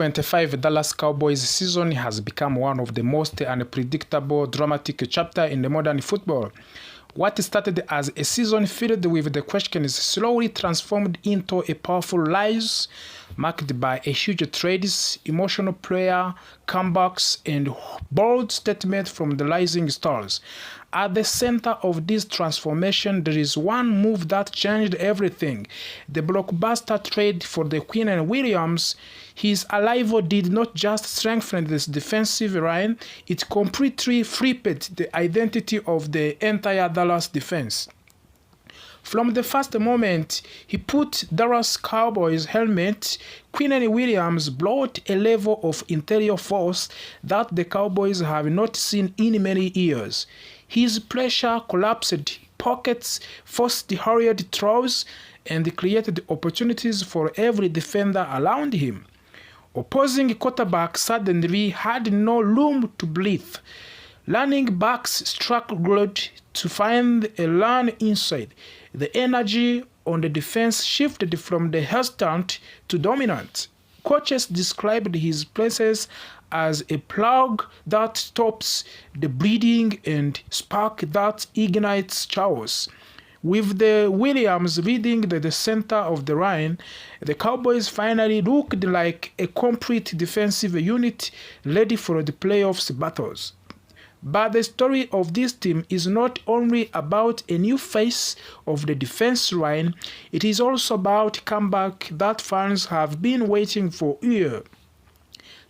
25 Dallas Cowboys season has become one of the most unpredictable, dramatic chapters in the modern football. What started as a season filled with the questions slowly transformed into a powerful rise marked by a huge trades, emotional player comebacks, and bold statement from the rising stars. At the center of this transformation, there is one move that changed everything. The blockbuster trade for the Quinn and Williams. His arrival did not just strengthen this defensive line, it completely flipped the identity of the entire Dallas defense. From the first moment he put Dallas Cowboys helmet, Quinn Williams brought a level of interior force that the Cowboys have not seen in many years. His pressure collapsed pockets, forced hurried throws, and created opportunities for every defender around him. Opposing quarterback suddenly had no room to breathe. Running backs struggled to find a run inside. The energy on the defense shifted from the hesitant to dominant. Coaches described his presence as a plug that stops the bleeding and spark that ignites chaos. With the Williams leading the center of the line, the Cowboys finally looked like a complete defensive unit ready for the playoffs battles. But the story of this team is not only about a new face of the defense line, it is also about comeback that fans have been waiting for years.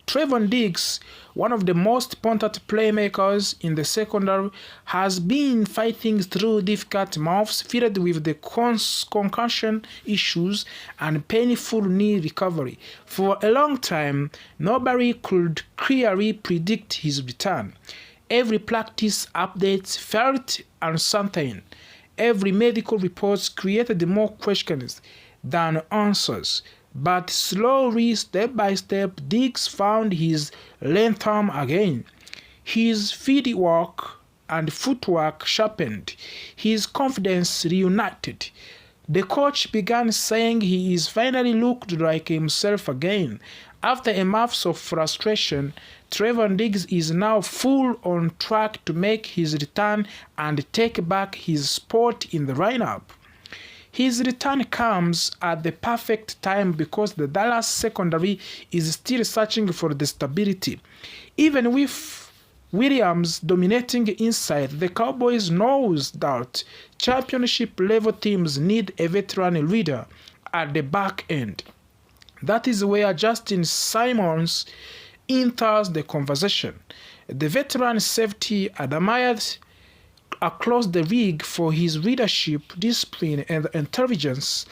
Trevon Diggs, one of the most pointed playmakers in the secondary, has been fighting through difficult months filled with the concussion issues and painful knee recovery. For a long time, nobody could clearly predict his return. Every practice update felt uncertain. Every medical report created more questions than answers. But slowly, step by step, Diggs found his rhythm again. His footwork sharpened. His confidence reunited. The coach began saying he is finally looked like himself again. After a month of frustration, Trevon Diggs is now full on track to make his return and take back his spot in the lineup. His return comes at the perfect time because the Dallas secondary is still searching for the stability. Even with Williams dominating inside, the Cowboys knows that championship-level teams need a veteran leader at the back end. That is where Justin Simmons enters the conversation. The veteran safety admired across the league for his leadership, discipline, and intelligence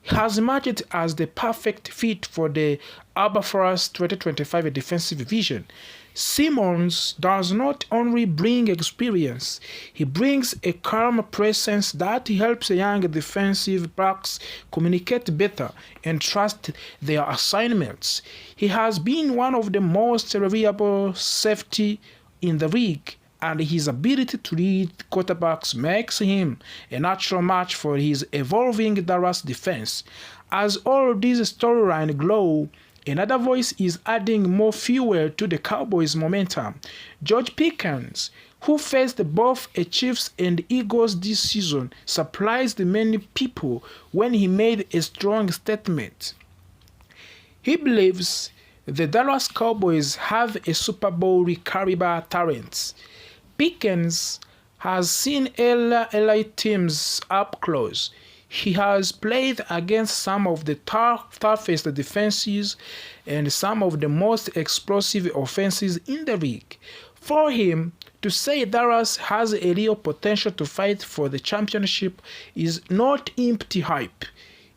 has emerged as the perfect fit for the Albatross 2025 defensive vision. Simmons does not only bring experience, he brings a calm presence that helps young defensive backs communicate better and trust their assignments. He has been one of the most reliable safety in the league, and his ability to lead quarterbacks makes him a natural match for his evolving Dallas defense. As all these storylines grow, another voice is adding more fuel to the Cowboys' momentum. George Pickens, who faced both a Chiefs and Eagles this season, surprised many people when he made a strong statement. He believes the Dallas Cowboys have a Super Bowl caliber talent. Pickens has seen elite teams up close. He has played against some of the toughest defenses and some of the most explosive offenses in the league. For him to say Dallas has a real potential to fight for the championship is not empty hype.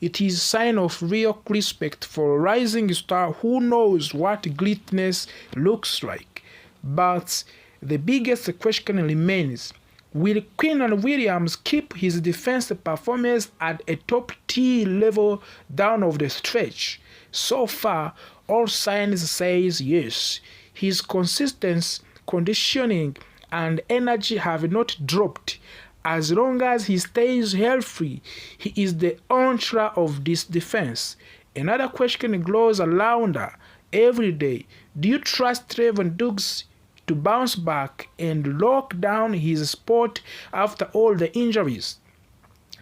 It is a sign of real respect for a rising star who knows what greatness looks like. But the biggest question remains, will Quinn Williams keep his defensive performance at a top-tier level down of the stretch? So far, all signs say yes. His consistency, conditioning, and energy have not dropped. As long as he stays healthy, he is the anchor of this defense. Another question grows around every day. Do you trust Trevon Diggs to bounce back and lock down his spot after all the injuries?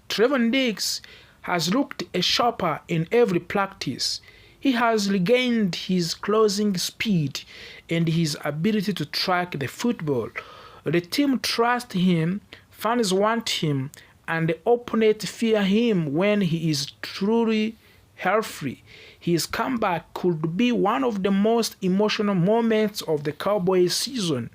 Trevon Diggs has looked sharper in every practice. He has regained his closing speed and his ability to track the football. The team trusts him, fans want him, and the opponent fear him when he is truly healthy. His comeback could be one of the most emotional moments of the Cowboys season.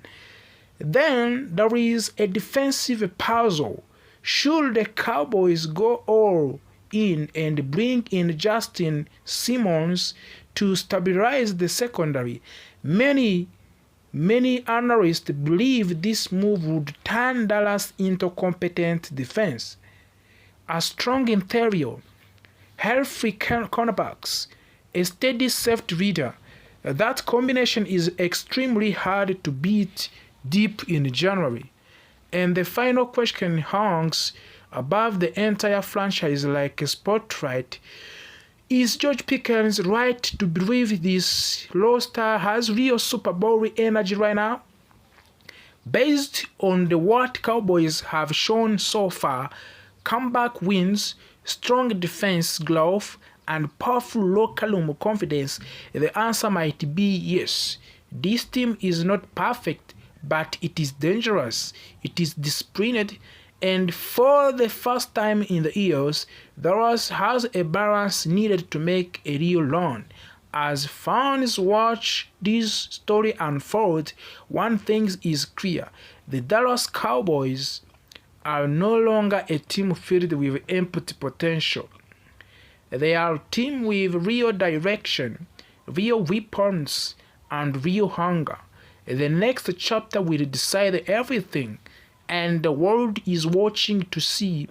Then there is a defensive puzzle. Should the Cowboys go all in and bring in Justin Simmons to stabilize the secondary? Many analysts believe this move would turn Dallas into competent defense. A strong interior, healthy cornerbacks, a steady safety reader. That combination is extremely hard to beat deep in January. And the final question hangs above the entire franchise like a spotlight. Is George Pickens right to believe this roster has real Super Bowl energy right now? Based on what Cowboys have shown so far, comeback wins, strong defense growth, and powerful locker room confidence, the answer might be yes. This team is not perfect, but it is dangerous, it is disciplined, and for the first time in the years, Dallas has a balance needed to make a real run. As fans watch this story unfold, one thing is clear: the Dallas Cowboys are no longer a team filled with empty potential. They are a team with real direction, real weapons, and real hunger. The next chapter will decide everything, and the world is watching to see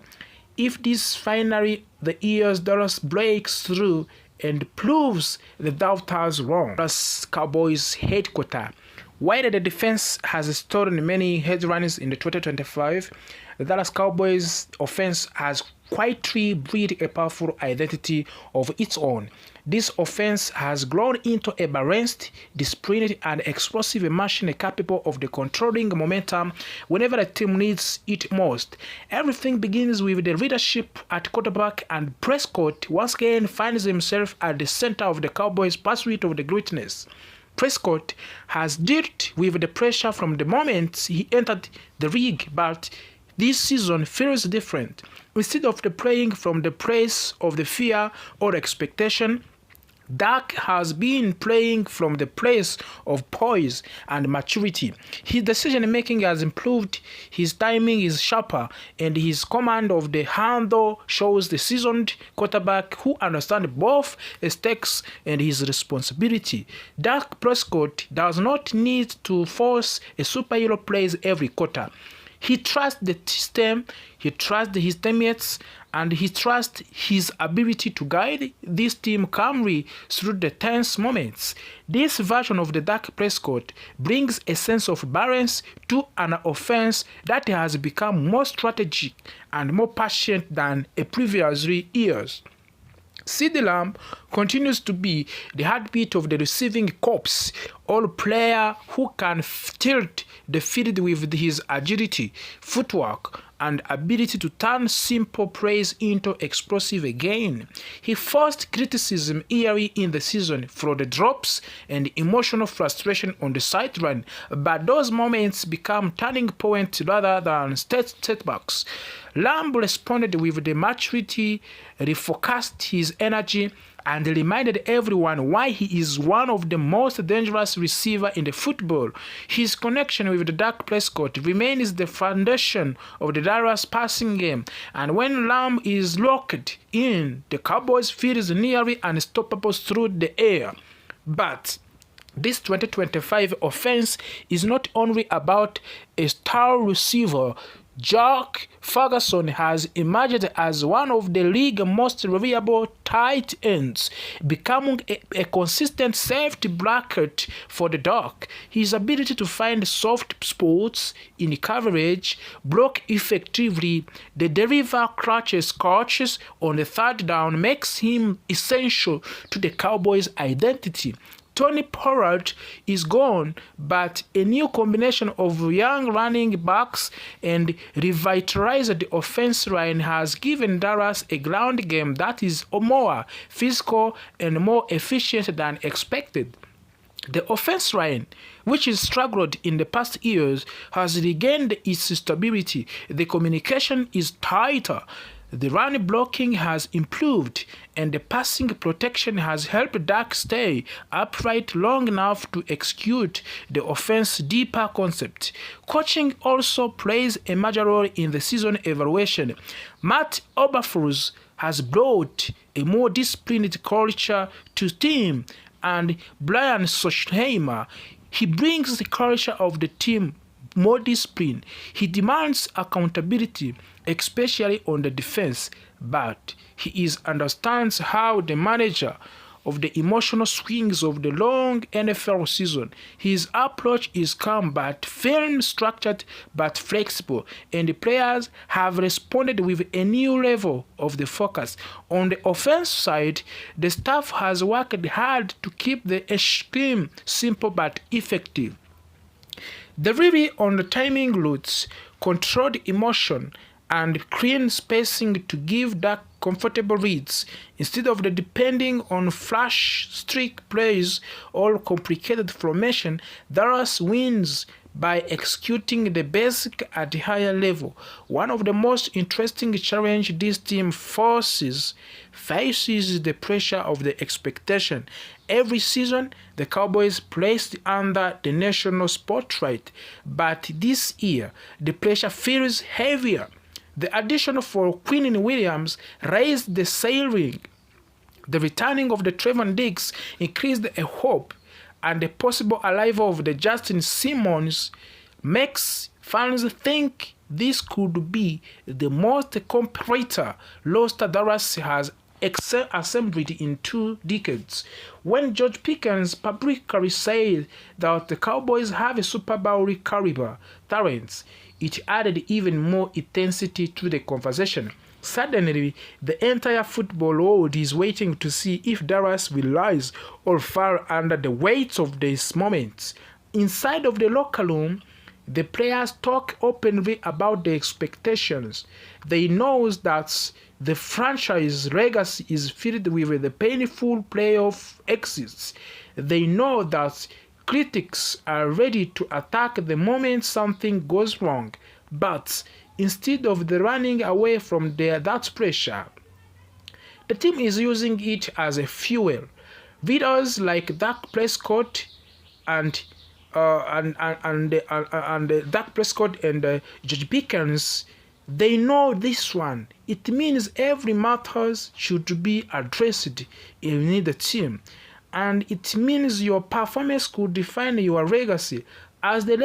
if this finally the year's Dallas breaks through and proves the doubters wrong. Dallas Cowboys headquarters. While the defense has stolen many headlines in the 2025, the Dallas Cowboys offense has quietly breed a powerful identity of its own. This offense has grown into a balanced, disciplined, and explosive machine capable of controlling momentum whenever the team needs it most. Everything begins with the leadership at quarterback, and Prescott once again finds himself at the center of the Cowboys' pursuit of the greatness. Prescott has dealt with the pressure from the moment he entered the league, but this season feels different. Instead of playing from the place of the fear or expectation, Dak has been playing from the place of poise and maturity. His decision-making has improved, his timing is sharper, and his command of the handle shows the seasoned quarterback who understands both the stakes and his responsibility. Dak Prescott does not need to force a superhero plays every quarter. He trusts the system, he trusts his teammates, and he trusts his ability to guide this team calmly through the tense moments. This version of the Dak Prescott brings a sense of balance to an offense that has become more strategic and more patient than in previous years. CeeDee Lamb continues to be the heartbeat of the receiving corps, all player who can tilt the field with his agility, footwork, and ability to turn simple plays into explosive gain. He faced criticism early in the season for the drops and emotional frustration on the sideline, but those moments become turning points rather than setbacks. Lamb responded with the maturity, refocused his energy, and reminded everyone why he is one of the most dangerous receivers in the football. His connection with the Dak Prescott remains the foundation of the Dallas passing game, and when Lamb is locked in, the Cowboys feels nearly unstoppable through the air. But this 2025 offense is not only about a star receiver. Jack Ferguson has emerged as one of the league's most reliable tight ends, becoming a consistent safety blanket for the Duck. His ability to find soft spots in coverage, block effectively, the deliver clutches on the third down makes him essential to the Cowboys' identity. Tony Pollard is gone, but a new combination of young running backs and revitalized offense line has given Dallas a ground game that is more physical and more efficient than expected. The offense line, which has struggled in the past years, has regained its stability. The communication is tighter. The run blocking has improved, and the passing protection has helped Dak stay upright long enough to execute the offense deeper concept. Coaching also plays a major role in the season evaluation. Matt Eberflus has brought a more disciplined culture to team, and Brian Schottenheimer, he brings the culture of the team more discipline. He demands accountability, especially on the defense, but he understands how the manager of the emotional swings of the long NFL season. His approach is calm but firm, structured but flexible, and the players have responded with a new level of the focus. On the offense side, the staff has worked hard to keep the scheme simple but effective. The rely on the timing routes, controlled emotion, and clean spacing to give Dak comfortable reads instead of the depending on flash streak plays or complicated formation. Dallas wins by executing the basic at a higher level. One of the most interesting challenges this team faces the pressure of the expectation. Every season, the Cowboys placed under the national spotlight, but this year, the pressure feels heavier. The addition for Quinn Williams raised the ceiling. The returning of the Trevon Diggs increased the hope, and the possible arrival of the Justin Simmons makes fans think this could be the most complete roster Dallas has assembled in 2 decades. When George Pickens publicly said that the Cowboys have a Super Bowl caliber talents, it added even more intensity to the conversation. Suddenly, the entire football world is waiting to see if Dallas will rise or fall under the weight of these moments. Inside of the locker room, the players talk openly about the expectations. They know that the franchise legacy is filled with the painful playoff exits. They know that critics are ready to attack the moment something goes wrong, but instead of the running away from that pressure, the team is using it as a fuel. Leaders like Dak Prescott and Dak Prescott and George Pickens, they know this one. It means every matters should be addressed in the team, and it means your performance could define your legacy. As the